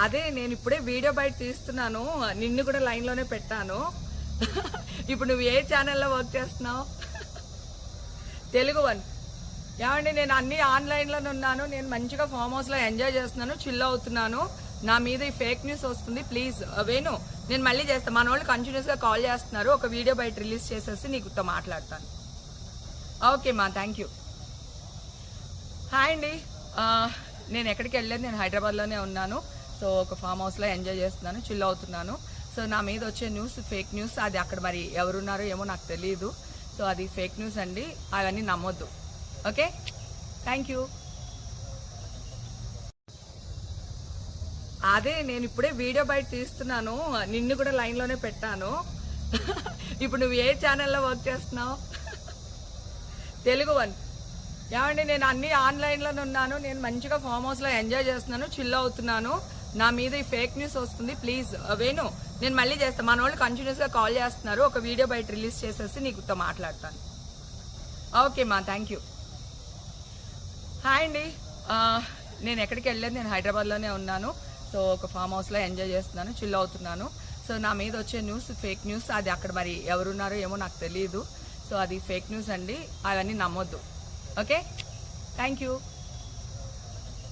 అదే నేను ఇప్పుడే వీడియో బయట తీస్తున్నాను, నిన్ను కూడా లైన్లోనే పెట్టాను. ఇప్పుడు నువ్వు ఏ ఛానల్లో వర్క్ చేస్తున్నావు? తెలుగు వన్. ఏమండి, నేను అన్ని ఆన్లైన్లోనే ఉన్నాను, నేను మంచిగా ఫామ్ హౌస్లో ఎంజాయ్ చేస్తున్నాను, చిల్ అవుతున్నాను. నా మీద ఈ ఫేక్ న్యూస్ వస్తుంది, ప్లీజ్ వేణు నేను మళ్ళీ చేస్తాను. మన వాళ్ళు కంటిన్యూస్గా కాల్ చేస్తున్నారు, ఒక వీడియో బయట రిలీజ్ చేసేసి నీకుతో మాట్లాడతాను. ఓకే మా, థ్యాంక్ యూ. హాయ్ అండి, నేను ఎక్కడికి వెళ్ళలేదు, నేను హైదరాబాద్లోనే ఉన్నాను. సో ఒక ఫామ్ హౌస్లో ఎంజాయ్ చేస్తున్నాను, చిల్ అవుతున్నాను. సో నా మీద వచ్చే న్యూస్ ఫేక్ న్యూస్, అది అక్కడ మరి ఎవరున్నారో ఏమో నాకు తెలియదు. సో అది ఫేక్ న్యూస్ అండి, అవన్నీ నమ్మొద్దు. Okay, thank you. అదే నేను ఇప్పుడే వీడియో బయట తీస్తున్నాను, నిన్ను కూడా లైన్లోనే పెట్టాను. ఇప్పుడు నువ్వు ఏ ఛానల్లో వర్క్ చేస్తున్నావు? తెలుగు వన్. ఏమండి, నేను అన్ని ఆన్లైన్లోనే ఉన్నాను, నేను మంచిగా ఫామ్ హౌస్లో ఎంజాయ్ చేస్తున్నాను, చిల్ అవుతున్నాను. నా మీద ఈ ఫేక్ న్యూస్ వస్తుంది, ప్లీజ్ వేణు నేను మళ్ళీ చేస్తాను. మన వాళ్ళు కంటిన్యూస్గా కాల్ చేస్తున్నారు, ఒక వీడియో బయట రిలీజ్ చేసేసి నీకుతో మాట్లాడతాను. ఓకే మా, థ్యాంక్ యూ. హాయ్ అండి, నేను ఎక్కడికి వెళ్ళలేదు, నేను హైదరాబాద్లోనే ఉన్నాను. సో ఒక ఫామ్ హౌస్లో ఎంజాయ్ చేస్తున్నాను, చిల్ అవుతున్నాను. సో నా మీద వచ్చే న్యూస్ ఫేక్ న్యూస్, అది అక్కడ మరి ఎవరున్నారో ఏమో నాకు తెలియదు. సో అది ఫేక్ న్యూస్ అండి, అవన్నీ నమ్మొద్దు. Okay, thank you.